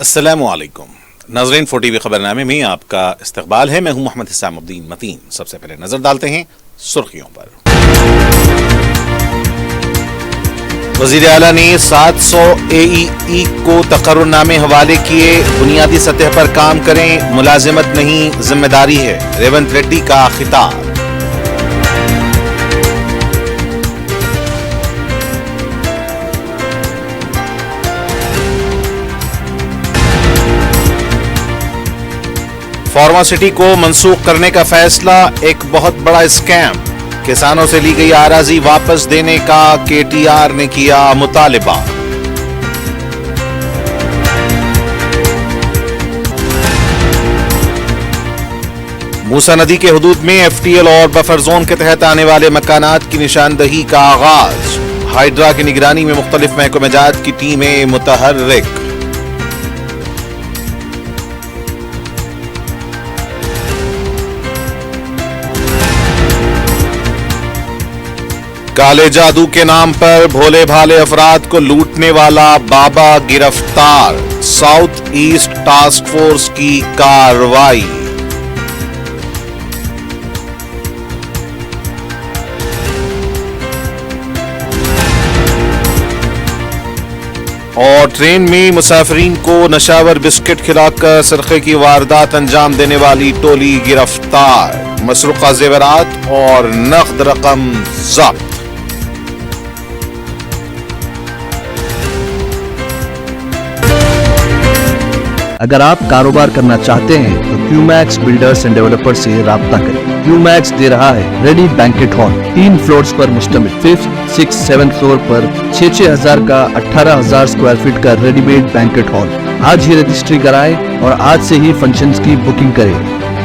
السلام علیکم ناظرین، 4TV خبرنامے میں آپ کا استقبال ہے۔ میں ہوں محمد حسام الدین متین۔ سب سے پہلے نظر ڈالتے ہیں سرخیوں پر۔ وزیر اعلیٰ نے 700 AEE کو تقررنامے حوالے کیے۔ بنیادی سطح پر کام کریں، ملازمت نہیں ذمہ داری ہے، ریونت ریڈی کا خطاب۔ فارماسٹی کو منسوخ کرنے کا فیصلہ ایک بہت بڑا اسکیم۔ کسانوں سے لی گئی اراضی واپس دینے کا KTR نے کیا مطالبہ۔ موسیٰ ندی کے حدود میں FTL اور بفر زون کے تحت آنے والے مکانات کی نشاندہی کا آغاز۔ ہائیڈرا کی نگرانی میں مختلف محکمہ جات کی ٹیمیں متحرک۔ کالے جادو کے نام پر بھولے بھالے افراد کو لوٹنے والا بابا گرفتار۔ ساؤتھ ایسٹ ٹاسک فورس کی کارروائی۔ اور ٹرین میں مسافرین کو نشاور بسکٹ کھلا کر سرقے کی واردات انجام دینے والی ٹولی گرفتار۔ مسروقہ زیورات اور نقد رقم ضبط۔ اگر آپ کاروبار کرنا چاہتے ہیں تو QMax بلڈرز اینڈ ڈیولپر سے رابطہ کریں۔ QMax دے رہا ہے ریڈی بینکٹ ہال، 3 فلورز پر مشتمل، 5th 6th 7th فلور پر 6,000 کا 18,000 اسکوائر فٹ کا ریڈی میڈ بینکٹ ہال۔ آج ہی رجسٹری کرائیں اور آج سے ہی فنکشنز کی بکنگ کریں،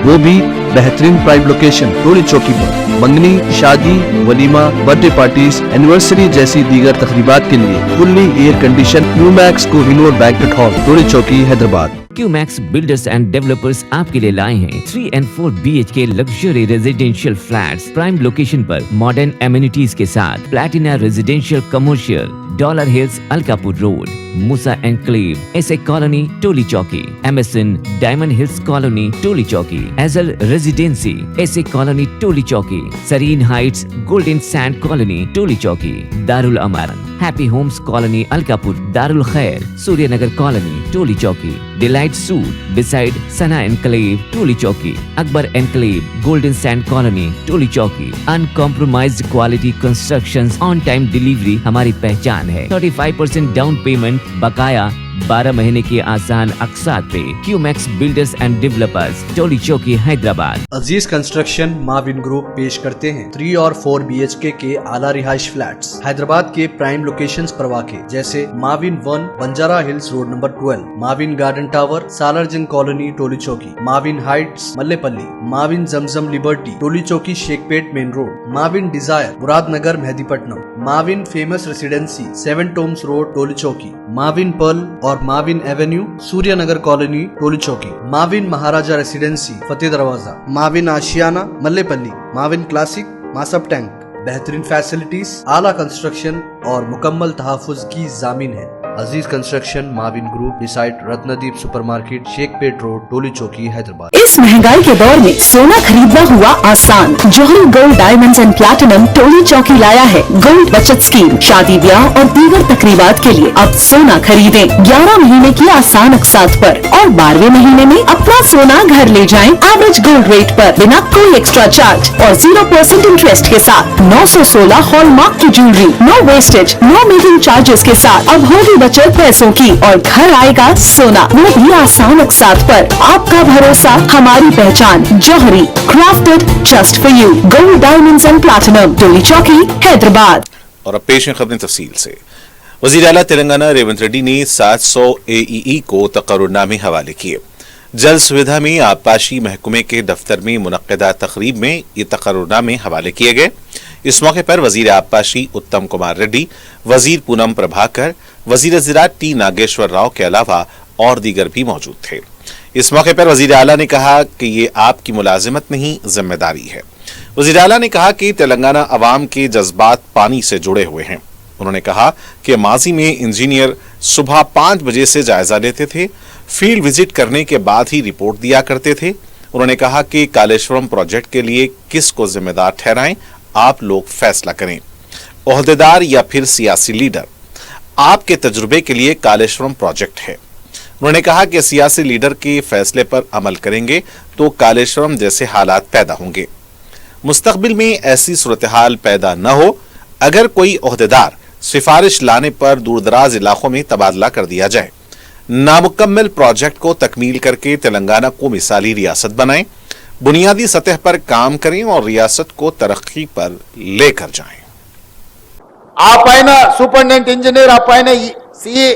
وہ بھی بہترین پرائم لوکیشن ٹولی چوکی پر۔ منگنی، شادی، ولیمہ، برتھ ڈے پارٹیز، اینیورسری جیسی دیگر تقریبات کے لیے fully air condition QMax Kohinoor banquet hall, Toli Chowki, Hyderabad. QMax builders and developers آپ کے لیے لائے ہیں 3 and 4 BHK luxury residential flats prime location پر ماڈرن ایمینٹیز کے ساتھ۔ Platina residential commercial, dollar hills Alkapur road, Moosa enclave, S A colony Toli Chowki, MSN diamond hills colony Toli Chowki, Azal residency S A colony Toli Chowki, Sareen heights golden sand colony Toli چوکی، Darulamaran happy homes colony Alkapur, Darulkhair Surya Nagar colony Toli Chowki, delight suite beside Sana enclave Toli Chowki, Akbar enclave golden sand colony Toli Chowki. Uncompromised quality constructions, on time delivery ہماری پہچان ہے۔ 35% down payment, بقایا 12 مہینے کے آسان اقساط پہ۔ QMax builders and developers, ٹولی چوکی، حیدرآباد۔ عزیز کنسٹرکشن معاون گروپ پیش کرتے ہیں 3 اور 4 BHK کے اعلیٰ رہائش فلیٹس حیدرآباد کے پرائم لوکیشنز پر واقع، جیسے معاون 1 بنجارہ ہلز روڈ نمبر 12، معاون گارڈن ٹاور سالار جنگ کالونی ٹولی چوکی، معاون ہائٹس ملے پلی، معاون زمزم لبرٹی ٹولی چوکی شیخ پیٹ مین روڈ، معاون ڈیزائر مراد نگر مہدی پٹنم، معاون فیمس ریسیڈنسی 7 ٹومز روڈ ٹولی چوکی، معاون پرل اور معاون ایونیو سوریہ نگر کالونی ٹولی چوکی، معاون مہاراجہ ریسیڈنسی فتح دروازہ، معاون آشیانہ ملے پلی، معاون کلاسک ماسب ٹینک۔ بہترین فیسلٹیز، اعلیٰ کنسٹرکشن اور مکمل تحفظ کی ضامن ہے۔ عزیز کنسٹرکشن معاون گروپ ڈیسائٹ رتندیپ سپر مارکیٹ شیخ پیٹ روڈ ٹولی چوکی، حیدرآباد۔ اس مہنگائی کے دور میں سونا خریدنا ہوا آسان۔ جوہری gold diamonds and platinum Toli Chowki لایا ہے گولڈ بچت اسکیم۔ شادی بیاہ اور دیگر تقریبات کے لیے اب سونا خریدیں 11 مہینے کی آسان اقساط پر، اور 12ویں مہینے میں اپنا سونا گھر لے جائیں ایوریج گولڈ ریٹ پر، بنا کوئی ایکسٹرا چارج اور 0% انٹرسٹ کے ساتھ۔ 916 ہال مارک کی جیولری، نو ویسٹیج، نو میکنگ چارجز کے ساتھ۔ اب ہوگی بچت پیسوں کی اور گھر آئے گا سونا، وہ بھی آسان اقساط پر۔ آپ کا بھروسہ ہماری پہچان، جوہری، crafted just for you, gold diamonds and platinum, ٹولی چوکی، حیدرآباد۔ اور اب پیش ہیں خبریں تفصیل سے۔ وزیر اعلیٰ تلنگانہ ریونت ریڈی نے 700 AEE کو تقررنامے حوالے کیے۔ جل سویدھا میں آبپاشی محکمے کے دفتر میں منعقدہ تقریب میں یہ تقررنامے حوالے کیے گئے۔ اس موقع پر وزیر آبپاشی اتم کمار ریڈی، وزیر پونم پربھاکر، وزیر زراعت ٹی ناگیشور راؤ کے علاوہ اور دیگر بھی موجود تھے۔ اس موقع پر وزیر اعلیٰ نے کہا کہ یہ آپ کی ملازمت نہیں ذمہ داری ہے۔ وزیر اعلیٰ نے کہا کہ تلنگانہ عوام کے جذبات پانی سے جڑے ہوئے ہیں۔ उन्होंने कहा कि माजी में इंजीनियर सुबह 5 बजे से जायजा लेते थे, फील्ड विजिट करने के बाद ही रिपोर्ट दिया करते थे। उन्होंने कहा कि कालेश्वरम प्रोजेक्ट के लिए किस को जिम्मेदार ठहराएं, आप लोग फैसला करें। ओहदेदार या फिर सियासी लीडर, आपके तजुर्बे के लिए कालेश्वरम प्रोजेक्ट है। उन्होंने कहा कि सियासी लीडर के फैसले पर अमल करेंगे तो कालेश्वरम जैसे हालात पैदा होंगे। मुस्तकबिल में ऐसी सूरत हाल पैदा न हो, अगर कोई ओहदेदार सिफारिश लाने पर दूरदराज इलाकों में तबादला कर दिया जाए। नामुकम्मल प्रोजेक्ट को तकमील करके तेलंगाना को मिसाली रियासत बनाएं, बुनियादी सतह पर काम करें और रियासत को तरक्की पर लेकर जाएं। ఆ పైన సూపరింటెండెంట్ ఇంజనీర్, ఆ పైన సిఈ,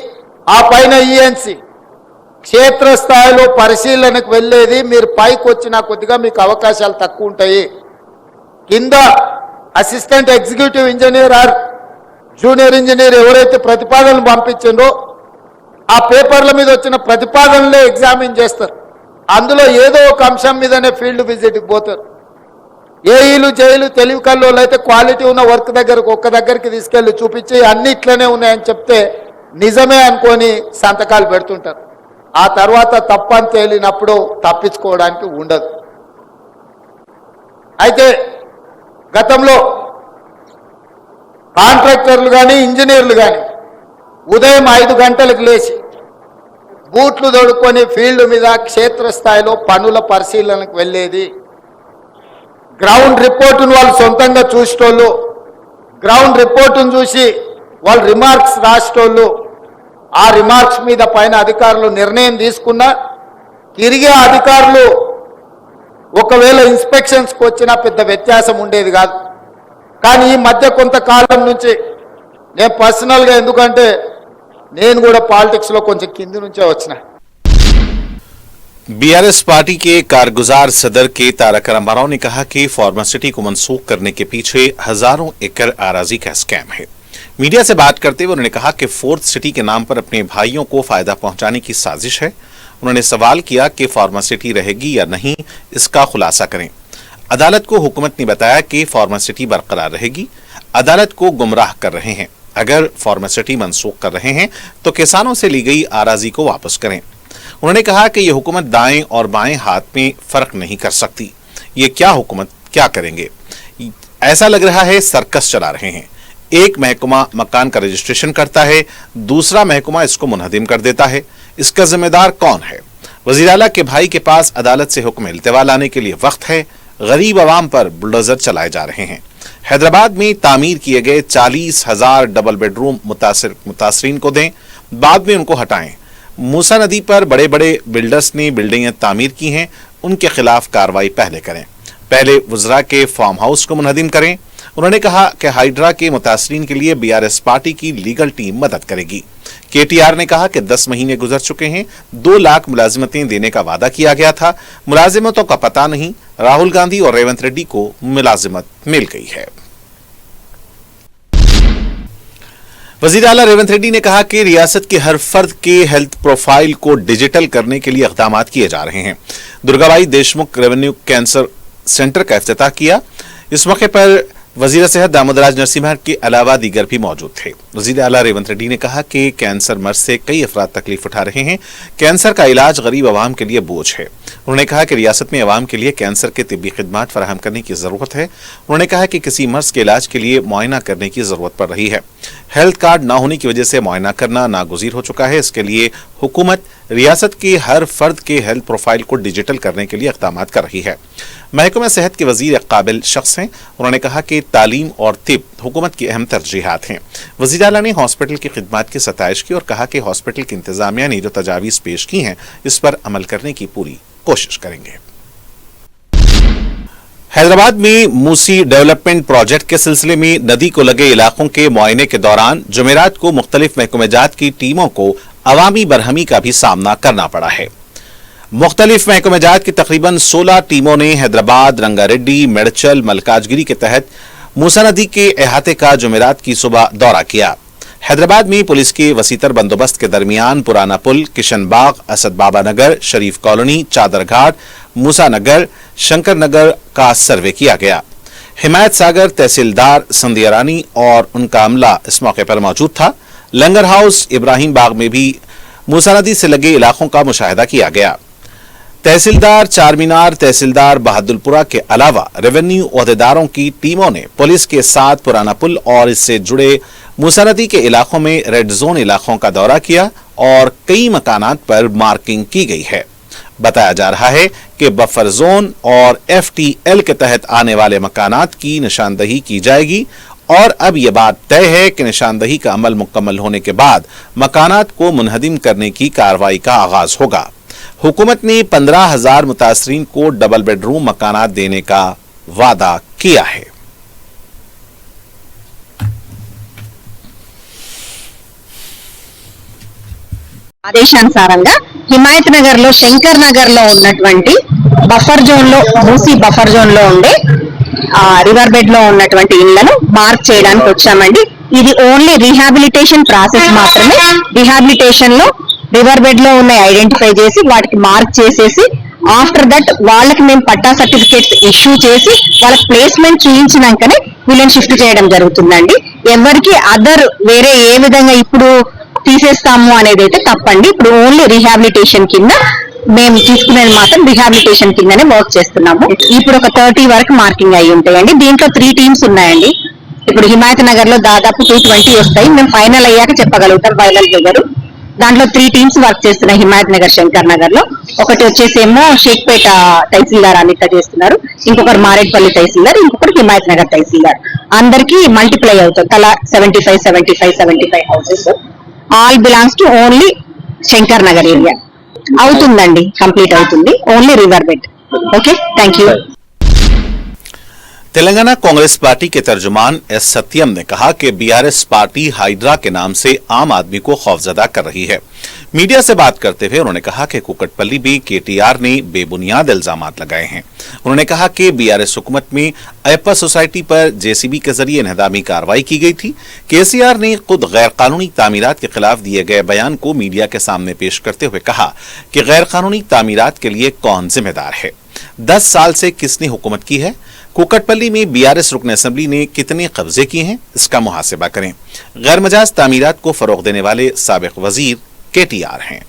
ఆ పైన ఈఎన్సి క్షేత్రస్థాయిలో పరిశీలనకు వెళ్ళేది మీరు పైకి వచ్చినా కొద్దిగా మీకు అవకాశాలు తక్కువ ఉంటాయి. కింద assistant executive engineer or junior engineer ఎవరైతే ప్రతిపాదనలు పంపించిందో ఆ పేపర్ల మీద వచ్చిన ప్రతిపాదనలే ఎగ్జామిన్ చేస్తారు. అందులో ఏదో ఒక అంశం మీదనే ఫీల్డ్ విజిట్కి పోతారు. ఏఈలు జైలు తెలివి కల్లోళ్ళు అయితే క్వాలిటీ ఉన్న వర్క్ దగ్గరకు ఒక్క దగ్గరికి తీసుకెళ్లి చూపించి అన్ని ఇట్లనే ఉన్నాయని చెప్తే నిజమే అనుకొని సంతకాలు పెడుతుంటారు. ఆ తర్వాత తప్పని తేలినప్పుడు తప్పించుకోవడానికి ఉండదు. అయితే గతంలో కాంట్రాక్టర్లు కానీ ఇంజనీర్లు కానీ ఉదయం 5 గంటలకు లేచి బూట్లు దొడుక్కొని ఫీల్డ్ మీద క్షేత్రస్థాయిలో పనుల పరిశీలనకు వెళ్ళేది. గ్రౌండ్ రిపోర్టును వాళ్ళు సొంతంగా చూసేటోళ్ళు, గ్రౌండ్ రిపోర్టును చూసి వాళ్ళు రిమార్క్స్ రాసేటోళ్ళు, ఆ రిమార్క్స్ మీద పైన అధికారులు నిర్ణయం తీసుకున్నా తిరిగే అధికారులు ఒకవేళ ఇన్స్పెక్షన్స్కి వచ్చినా పెద్ద వ్యత్యాసం ఉండేది కాదు. కానీ ఈ మధ్య కొంతకాలం నుంచి నేను పర్సనల్గా, ఎందుకంటే నేను కూడా పాలిటిక్స్లో కొంచెం కింది నుంచే వచ్చిన, बीआरएस पार्टी के कारगुजार सदर के तारक रामाराव ने कहा कि फार्मासिटी को मनसूख करने के पीछे हजारों एकड़ आराजी का स्कैम है। मीडिया से बात करते हुए उन्होंने कहा कि फोर्थ सिटी के नाम पर अपने भाइयों को फायदा पहुंचाने की साजिश है। उन्होंने सवाल किया कि फार्मासिटी रहेगी या नहीं, इसका खुलासा करें। अदालत को हुकूमत ने बताया कि फार्मासिटी बरकरार रहेगी। अदालत को गुमराह कर रहे हैं। अगर फार्मासिटी मनसूख कर रहे हैं तो किसानों से ली गई आराजी को वापस करें। उन्होंने कहा कि यह हुकूमत दाएं और बाएं हाथ में फर्क नहीं कर सकती। ये क्या हुकूमत क्या करेंगे, ऐसा लग रहा है सर्कस चला रहे हैं। एक महकमा मकान का रजिस्ट्रेशन करता है, दूसरा महकमा इसको मुनहदिम कर देता है। इसका जिम्मेदार कौन है? वजीर आला के भाई के पास अदालत से हुक्म इल्तिवा लाने के लिए वक्त है। गरीब आवाम पर बुलडोजर चलाए जा रहे हैं। हैदराबाद में तामीर किए गए 40,000 डबल बेडरूम मुतासरीन को दें, बाद में उनको हटाएं। मूसा नदी पर बड़े बड़े बिल्डर्स ने बिल्डिंगें तामीर की हैं, उनके खिलाफ कार्रवाई पहले करें। पहले वुज़रा के फार्म हाउस को मुनहदिम करें। उन्होंने कहा कि हाइड्रा के मुतासरीन के लिए बीआरएस पार्टी की लीगल टीम मदद करेगी। केटीआर ने कहा कि 10 महीने गुजर चुके हैं, 2 लाख मुलाजिमतें देने का वादा किया गया था, मुलाजिमतों का पता नहीं। राहुल गांधी और रेवंत रेड्डी को मुलाजिमत मिल गई है। वजीर आला रेवंत रेड्डी ने कहा कि रियासत के हर फर्द के हेल्थ प्रोफाइल को डिजिटल करने के लिए इक़दामात किए जा रहे हैं। Durgabai Deshmukh revenue cancer centre का इफ्तिताह किया। इस मौके पर वजीर सेहत दामोदराज नरसिम्हा के अलावा दीगर भी मौजूद थे। वजीर आला रेवंत रेड्डी ने कहा कि कैंसर मर्ज से कई अफराद तकलीफ उठा रहे हैं। कैंसर का इलाज गरीब आवाम के लिए बोझ है। उन्होंने कहा कि रियासत में आवाम के लिए कैंसर के तिब्बी खिदमात फराहम करने की जरूरत है। उन्होंने कहा कि किसी मर्ज के इलाज के लिए मुआयना करने की जरूरत पड़ रही है। हेल्थ कार्ड न होने की वजह से मुआयना करना नागुज़ीर हो चुका है। इसके लिए हुकूमत रियासत के हर फर्द के हेल्थ प्रोफाइल को डिजिटल करने के लिए इक़दामात कर रही है। महकमा सेहत के वजीर एक काबिल शख्स हैं। उन्होंने कहा कि तालीम और तिब हुकूमत की अहम तरजीहात हैं। वज़ीर आला ने हॉस्पिटल की खिदमात की सताइश की और कहा कि हॉस्पिटल की इंतजामिया ने जो तजावीज़ पेश की हैं, इस पर अमल करने की पूरी कोशिश करेंगे। हैदराबाद में मूसी डेवलपमेंट प्रोजेक्ट के सिलसिले में नदी को लगे इलाकों के मुआयने के दौरान जुमेरात को मुख्तलिफ महकमेजात की टीमों को अवामी बरहमी का भी सामना करना पड़ा है। मुख्तलिफ महकमेजात की तकरीबन 16 टीमों ने हैदराबाद, रंगारेड्डी, मेडचल, मलकाजगिरी के तहत मूसा नदी के अहाते का जुमेरात की सुबह दौरा किया। हैदराबाद में पुलिस के वसीतर बंदोबस्त के दरमियान पुराना पुल, किशन बाग, असद बाबा नगर, शरीफ कॉलोनी, चादर घाट, मूसा नगर, शंकर नगर का सर्वे किया गया। हिमायत सागर तहसीलदार संध्या रानी और उनका अमला इस मौके पर मौजूद था। लंगर हाउस इब्राहिम बाग में भी मूसा नदी से लगे इलाकों का मुशाहिदा किया गया। तहसीलदार चारमीनार, तहसीलदार बहादुरपुरा के अलावा रेवेन्यू ओहदेदारों की टीमों ने पुलिस के साथ पुराना पुल और इससे जुड़े मूसा नदी के इलाकों में रेड जोन इलाकों का दौरा किया और कई मकानात पर मार्किंग की गई है। बताया जा रहा है कि बफर जोन और FTL के तहत आने वाले मकानात की निशानदही की जाएगी और अब यह बात तय है कि निशानदही का अमल मुकम्मल होने के बाद मकानात को मुनहदिम करने की कार्रवाई का आगाज होगा। हुकूमत ने 15,000 मुतासरीन को डबल बेडरूम मकानात देने का वादा किया है। ఆదేశానుసారంగా హిమాయత్ నగర్ లో శంకర్ నగర్ లో ఉన్నటువంటి బఫర్ జోన్ లో మూసీ బఫర్ జోన్ లో ఉండే రివర్ బెడ్ లో ఉన్నటువంటి ఇళ్లను మార్క్ చేయడానికి వచ్చామండి. ఇది ఓన్లీ రీహాబిలిటేషన్ ప్రాసెస్ మాత్రమే. రీహాబిలిటేషన్ లో రివర్ బెడ్ లో ఉన్న ఐడెంటిఫై చేసి వాటికి మార్క్ చేసేసి ఆఫ్టర్ దట్ వాళ్ళకి మేము పట్టా సర్టిఫికేట్స్ ఇష్యూ చేసి వాళ్ళకి ప్లేస్మెంట్ చూపించినాకనే వీళ్ళని షిఫ్ట్ చేయడం జరుగుతుందండి. ఎవరికి అదర్ వేరే ఏ విధంగా ఇప్పుడు తీసేస్తాము అనేది అయితే తప్పండి. ఇప్పుడు ఓన్లీ రీహాబిలిటేషన్ కింద మేము తీసుకునేది మాత్రం రీహాబిలిటేషన్ కిందనే వర్క్ చేస్తున్నాము. ఇప్పుడు ఒక 30 వరకు మార్కింగ్ అయి ఉంటాయండి. దీంట్లో 3 టీమ్స్ ఉన్నాయండి. ఇప్పుడు హిమాయత్ నగర్ లో దాదాపు 220 వస్తాయి. మేము ఫైనల్ అయ్యాక చెప్పగలుగుతాం ఫైనల్ ఫిగర్. దాంట్లో 3 టీమ్స్ వర్క్ చేస్తున్నాయి హిమాయత్ నగర్ శంకర్ నగర్ లో. ఒకటి వచ్చేసేమో షేక్పేట తహసీల్దార్ అనిత చేస్తున్నారు, ఇంకొకరు మారేడ్పల్లి తహసీల్దార్, ఇంకొకటి హిమాయత్ నగర్ తహసీల్దార్. అందరికి మల్టిప్లై అవుతుంది తలా 75 houses. All belongs to only Shankar Nagar area. అవుతుందండి, కంప్లీట్ అవుతుంది. Only river bed. Okay, thank you. Telangana Congress party के तर्जुमान एस सत्यम ने कहा कि बीआरएस पार्टी हाइड्रा के नाम से आम आदमी को खौफजदा कर रही है। मीडिया से बात करते हुए उन्होंने कहा कि कुकटपल्ली में केटीआर ने बेबुनियाद इल्जामात लगाए हैं। उन्होंने कहा कि बीआरएस हुकूमत में अयप्पा सोसाइटी पर जेसीबी के जरिए इन्हदामी कार्रवाई की गई थी। केसीआर ने खुद गैर कानूनी तामीरात के खिलाफ दिए गए बयान को मीडिया के सामने पेश करते हुए कहा कि गैर कानूनी तामीरात के लिए कौन जिम्मेदार है, 10 साल से किसने हुकूमत की है, कुकटपल्ली में बीआरएस रुकन असेंबली ने कितने कब्जे किए हैं, इसका मुहासिबा करें। गैर मजाज तामीरात को फरोग देने वाले साबिक वजीर केटीआर हैं।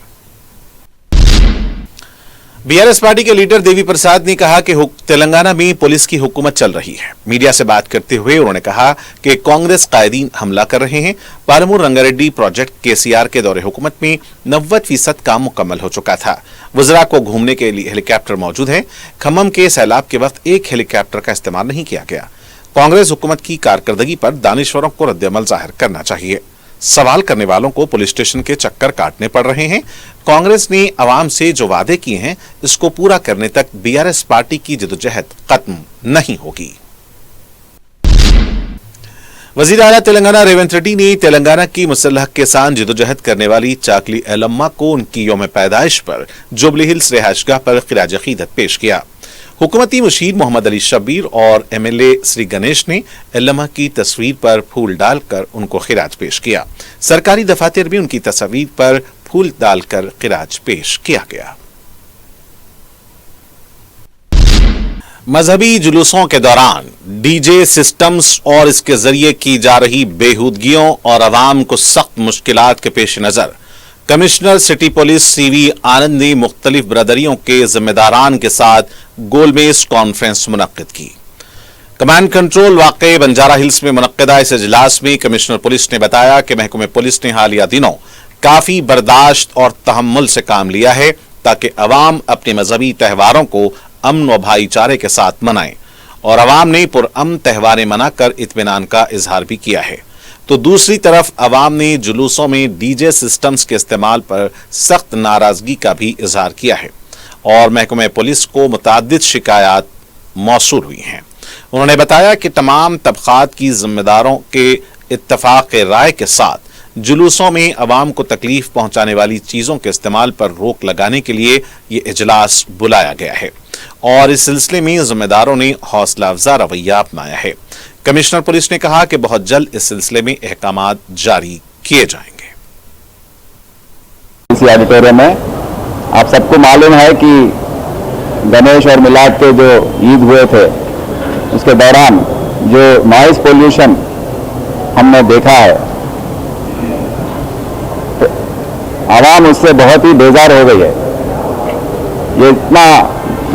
बीआरएस पार्टी के लीडर देवी प्रसाद ने कहा कि तेलंगाना में पुलिस की हुकूमत चल रही है। मीडिया से बात करते हुए उन्होंने कहा कि कांग्रेस कायदीन हमला कर रहे हैं। पालमूर रंगारेड्डी प्रोजेक्ट केसीआर के दौरे हुकूमत में 90% काम मुकम्मल हो चुका था। वज़रा को घूमने के लिए हेलीकॉप्टर मौजूद है। खम्मम के सैलाब के वक्त एक हेलीकॉप्टर का इस्तेमाल नहीं किया गया। कांग्रेस हुकूमत की कारकर्दगी पर दानिश्वरों को रद्दअमल जाहिर करना चाहिए। सवाल करने वालों को पुलिस स्टेशन के चक्कर काटने पड़ रहे हैं। कांग्रेस ने अवाम से जो वादे किए हैं इसको पूरा करने तक बीआरएस पार्टी की जदोजहद खत्म नहीं होगी। वजीर आला तेलंगाना रेवंत रेड्डी ने तेलंगाना की मुसल्लह के साथ जदोजहद करने वाली चाकली एलम्मा को उनकी यौम पैदाइश पर जुबली हिल्स रिहायशगाह पर खिराज अकीदत पेश किया। हुकूमती मुशीर मोहम्मद अली शब्बीर और एमएलए श्री गणेश ने एलम्मा की तस्वीर पर फूल डालकर उनको खिराज पेश किया। सरकारी दफातर में उनकी तस्वीर पर फूल डालकर खिराज पेश किया गया। मजहबी जुलूसों के दौरान डीजे सिस्टम्स और इसके जरिए की जा रही बेहूदगियों और अवाम को सख्त मुश्किलात के पेश नजर कमिश्नर सिटी पुलिस सीवी आनंद ने मुख्तलिफ ब्रदरियों के जिम्मेदारान के साथ गोलमेज कॉन्फ्रेंस मुनक्किद की। कमांड कंट्रोल वाक़े बंजारा हिल्स में मुनक्किदा इस इजलास में कमिश्नर पुलिस ने बताया कि महकमे पुलिस ने हालिया दिनों काफी बर्दाश्त और तहम्मुल से काम लिया है ताकि अवाम अपने मजहबी त्यौहारों को अमन व भाईचारे के साथ मनाएं और अवाम ने पुरअमन त्यौहारें मनाकर इत्मीनान का इजहार भी किया है। तो दूसरी तरफ अवाम ने जुलूसों में डीजे सिस्टम्स के इस्तेमाल पर सख्त नाराजगी का भी इजहार किया है और महकमे पुलिस को मुतअद्दिद शिकायत मौसूल हुई हैं। उन्होंने बताया कि तमाम तबकात की जिम्मेदारों के इत्तफाक राय के साथ जुलूसों में अवाम को तकलीफ पहुंचाने वाली चीजों के इस्तेमाल पर रोक लगाने के लिए ये इजलास बुलाया गया है और इस सिलसिले में जिम्मेदारों ने हौसला अफजा रवैया अपनाया है। कमिश्नर पुलिस ने कहा कि बहुत जल्द इस सिलसिले में अहकामात जारी किए जाएंगे। इसी ऑडिटोरियम में आप सबको मालूम है कि गणेश और मिलाद के जो ईद हुए थे उसके दौरान जो नॉइज पोल्यूशन हमने देखा है, तो आवाम उससे बहुत ही बेजार हो गई है। ये इतना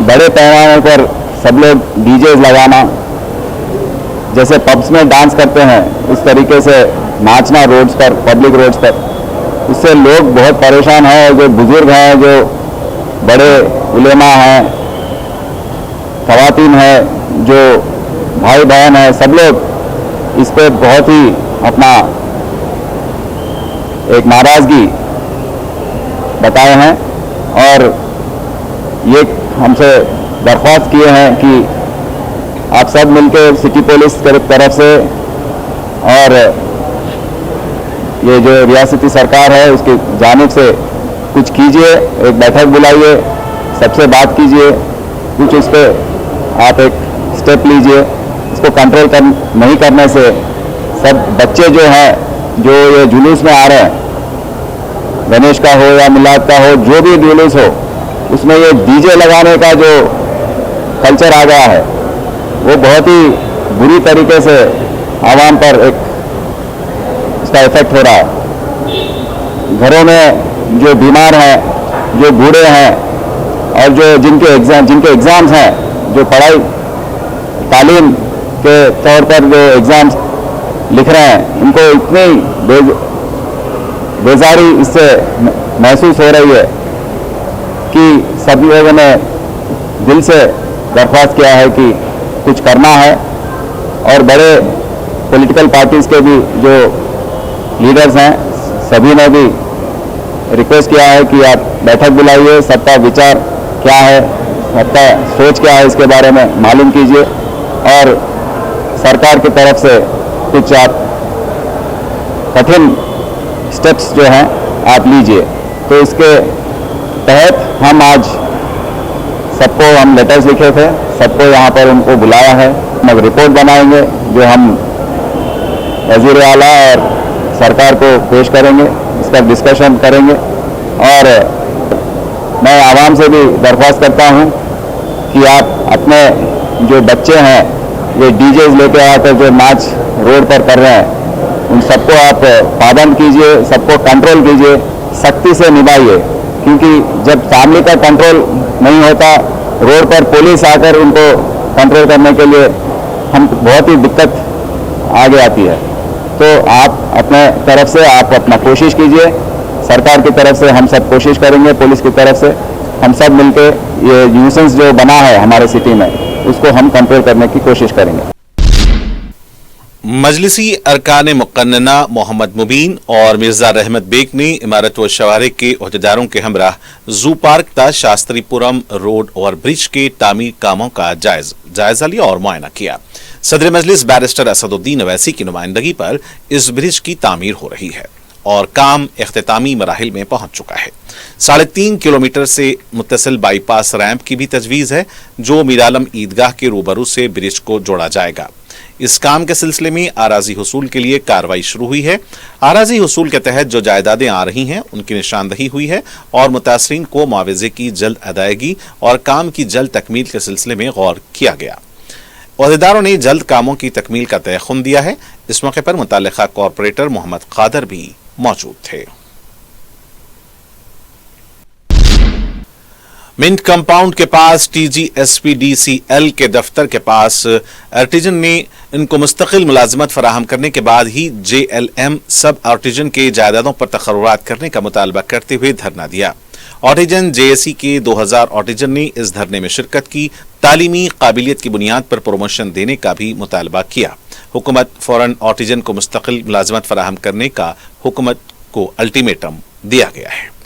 बड़े पैमाने पर सब लोग डीजेज लगाना, जैसे पब्स में डांस करते हैं उस तरीके से नाचना रोड्स पर, पब्लिक रोड्स पर, उससे लोग बहुत परेशान हैं। जो बुजुर्ग हैं, जो बड़े उलेमा हैं, खवातीन हैं, जो भाई बहन हैं, सब लोग इस पे बहुत ही अपना एक नाराज़गी बताए हैं और ये हमसे दरख्वास्त किए हैं कि आप सब मिलकर सिटी पुलिस की तरफ से और ये जो रियासती सरकार है उसकी जानिब से कुछ कीजिए, एक बैठक बुलाइए, सबसे बात कीजिए, कुछ इस पर आप एक स्टेप लीजिए। इसको कंट्रोल नहीं करने से सब बच्चे जो हैं, जो ये जुलूस में आ रहे हैं, गणेश का हो या मिलाद का हो, जो भी जुलूस हो, उसमें ये डीजे लगाने का जो कल्चर आ गया है वो बहुत ही बुरी तरीके से आवाम पर एक इसका इफेक्ट हो रहा है। घरों में जो बीमार हैं, जो बूढ़े हैं और जो जिनके एग्ज़ाम्स हैं, जो पढ़ाई तालीम के तौर पर जो एग्ज़ाम्स लिख रहे हैं, उनको इतनी बेजारी इससे महसूस हो रही है कि सभी लोगों ने दिल से दरख्वास्त किया है कि कुछ करना है और बड़े पॉलिटिकल पार्टीज़ के भी जो लीडर्स हैं, सभी ने भी रिक्वेस्ट किया है कि आप बैठक बुलाइए, सबका विचार क्या है, सबका सोच क्या है, इसके बारे में मालूम कीजिए और सरकार की तरफ से कुछ आप कठिन स्टेप्स जो हैं आप लीजिए। तो इसके तहत हम आज सबको हम लेटर्स लिखे थे, सबको यहाँ पर उनको बुलाया है। हम रिपोर्ट बनाएंगे जो हम वज़ीर आला और सरकार को पेश करेंगे, इस पर डिस्कशन करेंगे और मैं आवाम से भी दरख्वास्त करता हूँ कि आप अपने जो बच्चे हैं, ये डीजेज लेके आकर जो नाच रोड पर कर रहे हैं, उन सबको आप पाबंद कीजिए, सबको कंट्रोल कीजिए, सख्ती से निभाइए, क्योंकि जब फैमिली का कंट्रोल नहीं होता, रोड पर पुलिस आकर उनको कंट्रोल करने के लिए हम बहुत ही दिक्कत आगे आती है। तो आप अपने तरफ से आप अपना कोशिश कीजिए, सरकार की तरफ से हम सब कोशिश करेंगे, पुलिस की तरफ से हम सब मिलकर ये न्यूसेंस जो बना है हमारे सिटी में, उसको हम कंट्रोल करने की कोशिश करेंगे। मजलिसी अरकान मुक़न्नना मोहम्मद मुबीन और मिर्जा रहमत बेग ने इमारत व शवारे के अहदेदारों के हमरा जू पार्क ता शास्त्रीपुरम रोड और ब्रिज के तामीर कामों का जायजा लिया और मुआयना किया। सदर मजलिस बैरिस्टर असदुद्दीन अवैसी की नुमाइंदगी पर इस ब्रिज की तामीर हो रही है और काम इख्तितामी मराहिल में पहुंच चुका है। 3.5 किलोमीटर से मुत्तसिल बाईपास रैंप की भी तजवीज़ है जो मीरालम ईदगाह के रूबरू से ब्रिज को जोड़ा जाएगा। इस काम के सिलसिले में आराजी हुसूल के लिए कार्रवाई शुरू हुई है। आराजी हुसूल के तहत जो जायदादें आ रही हैं उनकी निशानदही हुई है और मुतासरीन को मुआवजे की जल्द अदायगी और काम की जल्द तकमील के सिलसिले में गौर किया गया। अहदेदारों ने जल्द कामों की तकमील का तयखुन दिया है। इस मौके पर मुतल्लिका कॉरपोरेटर मोहम्मद कादर भी मौजूद थे। मिंट कंपाउंड के पास TGSPDCL के दफ्तर के पास आर्टिजन ने इनको मुस्तकिल मुलाजमत फराहम करने के बाद ही JLM सब आर्टिजन के जायदादों पर तकर्रुरात करने का मुतालबा करते हुए धरना दिया। ऑर्टिजन JAC के 2000 ऑर्टिजन ने इस धरने में शिरकत की। तालीमी काबिलियत की बुनियाद पर प्रोमोशन देने का भी मुतालबा किया। हुकूमत फौरन ऑर्टिजन को मुस्तकिल मुलाजमत फराहम करने का हुकूमत को अल्टीमेटम दिया गया है।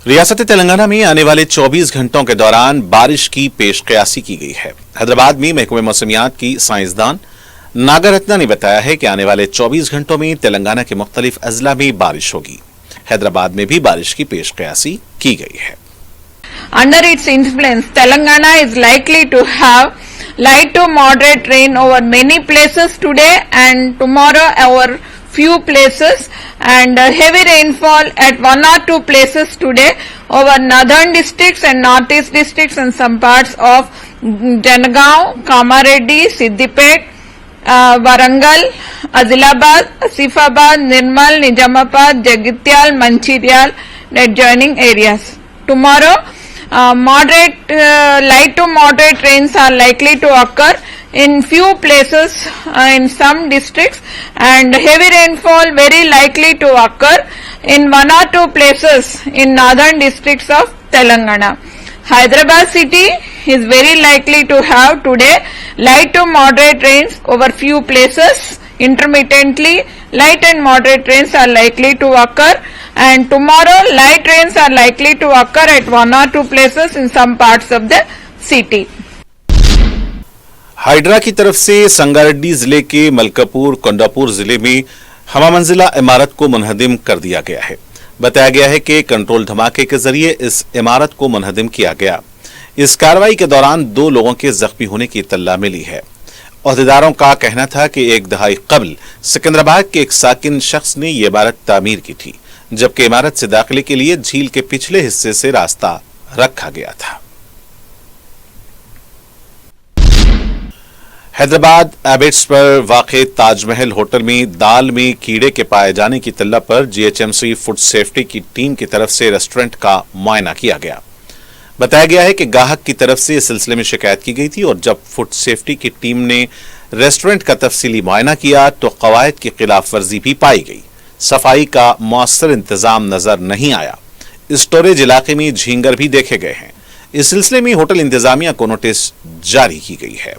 रियासत तेलंगाना में आने वाले 24 घंटों के दौरान बारिश की पेशकयासी की गई है। हैदराबाद में महकमे मौसमियात की साइंसदान नागरत्ना ने बताया है कि आने वाले 24 घंटों में तेलंगाना के मुख्तलिफ अजला में बारिश होगी। हैदराबाद में भी बारिश की पेशकयासी की गई है। Under its influence, Telangana is likely to have light to moderate rain over many places today and tomorrow over few places, and heavy rainfall at 1 or 2 places today over northern districts and northeast districts and some parts of Janagaon, Kamareddy, Siddipet, Warangal, Adilabad, Asifabad, Nirmal, Nizamabad, Jagitial, Manchiryal, and adjoining areas. Tomorrow, light to moderate rains are likely to occur in few places in some districts, and heavy rainfall very likely to occur in one or two places in northern districts of Telangana. Hyderabad city is very likely to have today light to moderate rains over few places. Intermittently, light and moderate rains are likely to occur, and tomorrow light rains are likely to occur at one or two places in some parts of the city. Hydra की तरफ से संगारेड्डी जिले के मलकापुर कोंडापुर जिले में हवा मंजिला इमारत को मुनहदिम कर दिया गया है। बताया गया है कि कंट्रोल धमाके के जरिए इस इमारत को मुनहदिम किया गया। इस कार्रवाई के दौरान 2 लोगों के जख्मी होने की इत्तला मिली है। ओहदेदारों का कहना था कि 1 दहाई कबल सिकंदराबाद के एक साकिन शख्स ने यह इमारत तामीर की थी, जबकि इमारत से दाखिले के लिए झील के पिछले हिस्से से रास्ता रखा गया था। हैदराबाद एबिट्स पर वाक़े ताजमहल होटल में दाल में कीड़े के पाए जाने की इत्तला पर जीएचएमसी फूड सेफ्टी की टीम की तरफ से रेस्टोरेंट का मुआयना किया गया। बताया गया है कि गाहक की तरफ से इस सिलसिले में शिकायत की गई थी और जब फूड सेफ्टी की टीम ने रेस्टोरेंट का तफसीली मुआयना किया तो कवायद की खिलाफ वर्जी भी पाई गई। सफाई का मौसर इंतजाम नजर नहीं आया। स्टोरेज इलाके में झींगर भी देखे गए हैं। इस सिलसिले में होटल इंतजामिया को नोटिस जारी की गई है।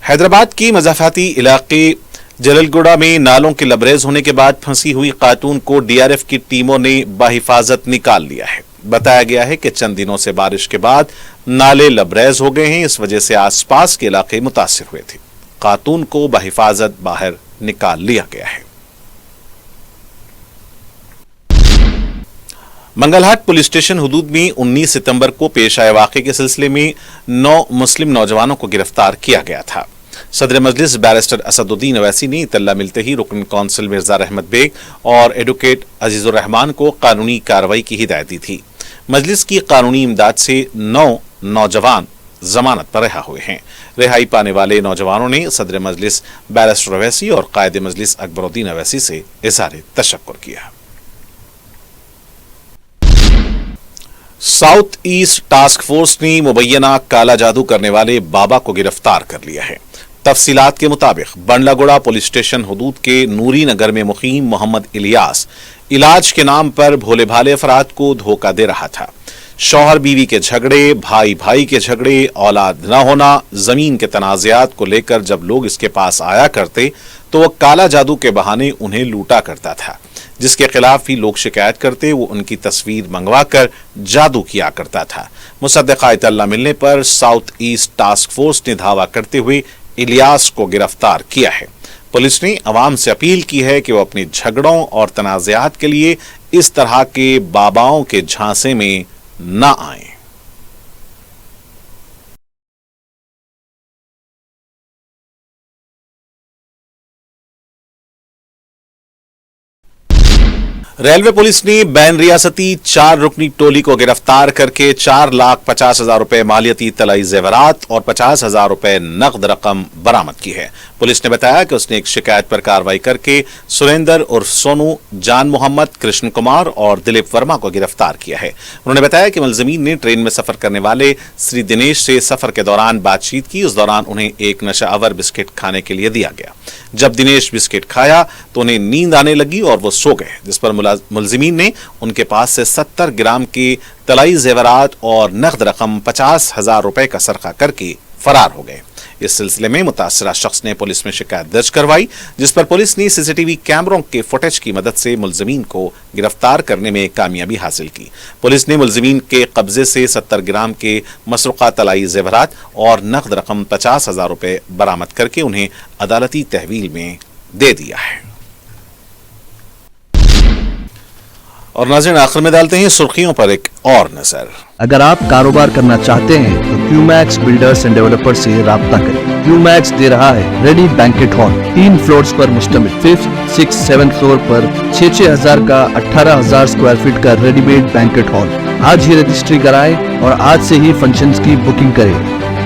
हैदराबाद की मजाफाती इलाके जललगुड़ा में नालों के लबरेज होने के बाद फंसी हुई खातून को डीआरएफ की टीमों ने बाहिफाजत निकाल लिया है। बताया गया है कि चंद दिनों से बारिश के बाद नाले लबरेज हो गए हैं, इस वजह से आसपास के इलाके मुतासिर हुए थे। खातून को बाहिफाजत बाहर निकाल लिया गया है। मंगलहाट पुलिस स्टेशन हुदूद में 19 सितंबर को पेश आए वाक़े के सिलसिले में 9 मुस्लिम नौजवानों को गिरफ्तार किया गया था। सदर मजलिस बैरिस्टर असदुद्दीन अवैसी ने इत्तला मिलते ही रुकन कौंसिल मिर्जा रहमत बेग और एडवोकेट अजीजुर रहमान को कानूनी कार्रवाई की हिदायत दी थी। मजलिस की कानूनी इमदाद से 9 नौजवान जमानत पर रिहा हुए हैं। रिहाई पाने वाले नौजवानों ने सदर मजलिस बैरिस्टर अवैसी और कायदे मजलिस अकबरुद्दीन अवैसी से इज़हार तशक्कुर किया। साउथ ईस्ट टास्क फोर्स ने मुबैना काला जादू करने वाले बाबा को गिरफ्तार कर लिया है। तफसीलात के मुताबिक बंडलागुड़ा पुलिस स्टेशन हुदूद के नूरी नगर में मुकीम मोहम्मद इलियास इलाज के नाम पर भोले भाले अफराद को धोखा दे रहा था। शौहर बीवी के झगड़े, भाई भाई के झगड़े, औलाद न होना, जमीन के तनाज़ात को लेकर जब लोग इसके पास आया करते तो वह काला जादू के बहाने उन्हें लूटा करता था। जिसके खिलाफ भी लोग शिकायत करते वो उनकी तस्वीर मंगवा कर जादू किया करता था। मुसद्दक़ा इत्तला मिलने पर साउथ ईस्ट टास्क फोर्स ने धावा करते हुए इलियास को गिरफ्तार किया है। पुलिस ने अवाम से अपील की है कि वो अपने झगड़ों और तनाज़ात के लिए इस तरह के बाबाओं के झांसे में न आए। रेलवे पुलिस ने बैन रियासती 4 रुकनी टोली को गिरफ्तार करके 4,50,000 रुपए मालियती तलाई जेवरात और 50,000 रुपए नकद रकम बरामद की है। पुलिस ने बताया कि उसने एक शिकायत पर कार्रवाई करके सुरेंद्र उर्फ सोनू, जान मोहम्मद, कृष्ण कुमार और दिलीप वर्मा को गिरफ्तार किया है। उन्होंने बताया कि मुलजिमीन ने ट्रेन में सफर करने वाले श्री दिनेश से सफर के दौरान बातचीत की। उस दौरान उन्हें एक नशावर बिस्किट खाने के लिए दिया गया। जब दिनेश बिस्किट खाया तो उन्हें नींद आने लगी और वो सो गए, जिस पर मुलजिमीन ने उनके पास से 70 ग्राम के तलाई जेवरात और नकद रकम 50,000 रुपए का सरका करके फरार हो गए। इस सिलसिले में मुतासरा शख्स ने पुलिस में शिकायत दर्ज करवाई, जिस पर पुलिस ने सीसीटीवी कैमरों के फुटेज की मदद से मुलजिमीन को गिरफ्तार करने में कामयाबी हासिल की। पुलिस ने मुलजिमीन के कब्जे से 70 ग्राम के मसरूका तलाई जेवरात और नकद रकम 50,000 रुपए बरामद करके उन्हें अदालती तहवील में दे दिया है। और नाज़रीन आखिर में डालते हैं सुर्खियों पर एक और नजर। अगर आप कारोबार करना चाहते हैं तो क्यूमैक्स बिल्डर्स एंड डेवलपर्स से राब्ता करें। क्यूमैक्स दे रहा है रेडी बैंकेट हॉल, 3 फ्लोर्स पर मुश्तमिल, 5th, 6th, 7th फ्लोर पर 6,000 का 18,000 स्क्वायर फीट का रेडीमेड बैंकेट हॉल। आज ही रजिस्ट्री कराएं और आज से ही फंक्शंस की बुकिंग करें,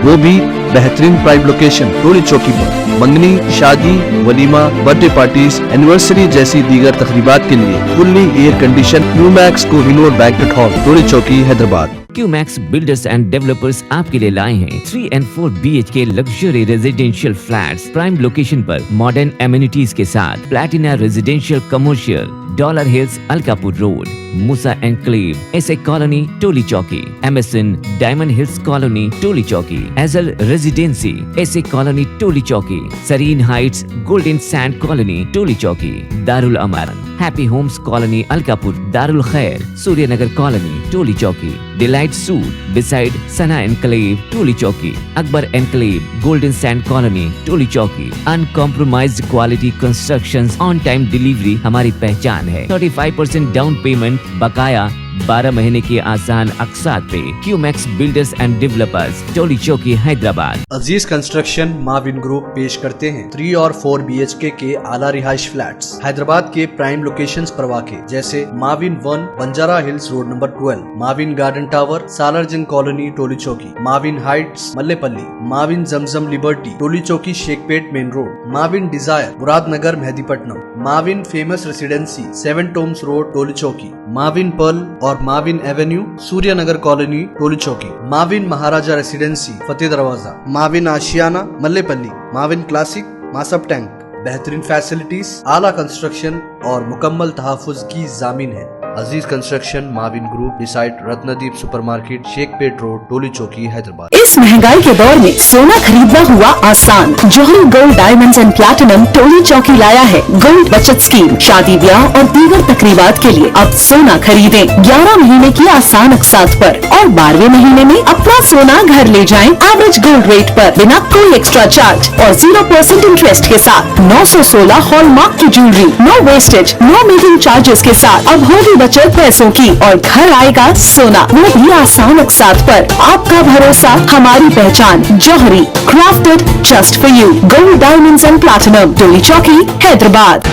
वो भी बेहतरीन प्राइम लोकेशन टोली चौकी पर। मंगनी, शादी, वलीमा, बर्थडे पार्टीज, एनिवर्सरी जैसी दीगर तकरीबात के लिए fully air condition QMax Kohinoor banquet hall, Toli Chowki, Hyderabad. QMax builders and developers आपके लिए लाए हैं 3 and 4 BHK luxury residential flats prime location पर मॉडर्न एमिनिटीज के साथ। Platina residential commercial, dollar hills, Alkapur road, Moosa enclave, S A colony, Toli Chowki, MSN diamond hills colony, Toli Chowki, Azal residency, S A colony, Toli Chowki, Sareen heights, golden sand colony, Toli Chowki, Darul Amaran, happy homes colony, Alkapur, Darul Khair, Suryanagar colony, Toli Chowki, delight suite beside Sana enclave, Toli Chowki, Akbar enclave, golden sand colony, Toli Chowki. Uncompromised quality constructions, on time delivery हमारी पहचान है। 35% down payment, बकाया 12 महीने की आसान अकसात पे। QMax builders and developers, Toli Chowki, Hyderabad. Aziz construction Mavin group पेश करते हैं 3 और 4 BHK के आला रिहाइश फ्लैट्स हैदराबाद के प्राइम लोकेशंस पर वाक़े, जैसे Mavin 1 Banjara hills road number 12, Mavin garden tower, Salarjung colony, Toli Chowki, Mavin heights, Mallepally, Mavin Zamzam liberty, Toli Chowki, Shaikpet main road, Mavin desire, Muradnagar, Mehdipatnam, Mavin famous residency, 7 tombs road, Toli Chowki, Mavin pearl और Mavin avenue, Suryanagar colony, Toli Chowki, Mavin Maharaja residency, Fateh Darwaza, Mavin Ashiana, Mallepally, Mavin classic, Masab tank. बेहतरीन फैसिलिटीज, आला कंस्ट्रक्शन और मुकम्मल तहफ़्फ़ुज़ की जामीन है। Aziz construction Mavin group beside Ratnadeep supermarket, Shaikpet road, Toli Chowki, Hyderabad. इस महंगाई के दौर में सोना खरीदना हुआ आसान। जौहरी gold diamonds and platinum Toli चौकी लाया है गोल्ड बचत स्कीम। शादी ब्याह और दीगर तकरीबात के लिए अब सोना खरीदें 11 महीने की आसान अकसात पर और 12वें महीने में अपना सोना घर ले जाएं एवरेज गोल्ड रेट पर, बिना कोई एक्स्ट्रा चार्ज और 0% इंटरेस्ट के साथ। 916 हॉलमार्क की jewellery, no wastage, no making charges के साथ। अब होगी बचत पैसों की और घर आएगा सोना, वो भी आसान अकसात पर। आपका भरोसा, हमारी पहचान। Jauhari, crafted just for you. Gold diamonds and platinum, Toli Chowki, Hyderabad.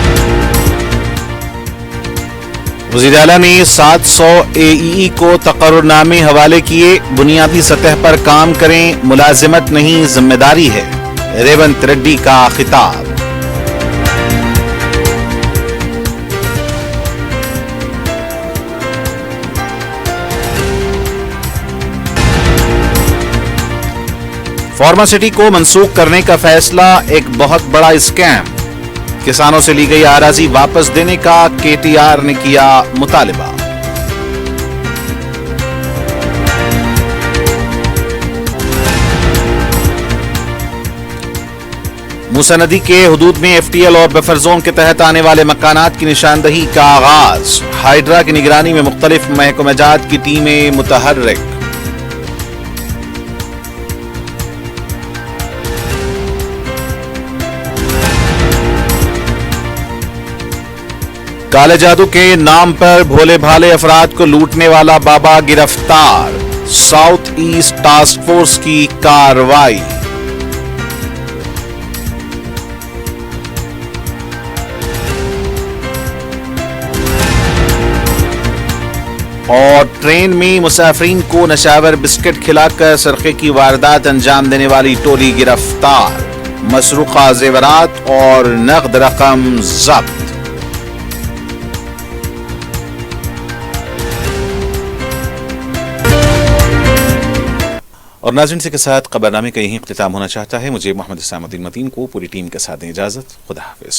वज़ीर आला ने 700 AEE को तकर्रुरनामे हवाले किए। बुनियादी सतह पर काम करें, मुलाजिमत नहीं जिम्मेदारी है। रेवंत रेड्डी का खिताब। फार्मासिटी को मंसूख करने का फैसला एक बहुत बड़ा स्कैम। किसानों से ली गई आराजी वापस देने का KTR ने किया मुतालिबा। मूसा नदी के हुदूद में FTL और बफर जोन के तहत आने वाले मकानात की निशानदही का आगाज। हाइड्रा की निगरानी में मुख्तलिफ महकमेजात की टीमें मुतहर्रिक। काले जादू के नाम पर भोले भाले अफराद को लूटने वाला बाबा गिरफ्तार। साउथ ईस्ट टास्क फोर्स की कार्रवाई। और ट्रेन में मुसाफिरीन को नशावर बिस्किट खिलाकर सरके की वारदात अंजाम देने वाली टोली गिरफ्तार। मसरूका जेवरात और नगद रकम जब्त। और नाज़रीन से के साथ खबरनामे का यही इख्तिताम होना चाहता है। मुझे मोहम्मद इस्लामुद्दीन मतीन को पूरी टीम के साथ दें इजाजत। खुदा हाफिज।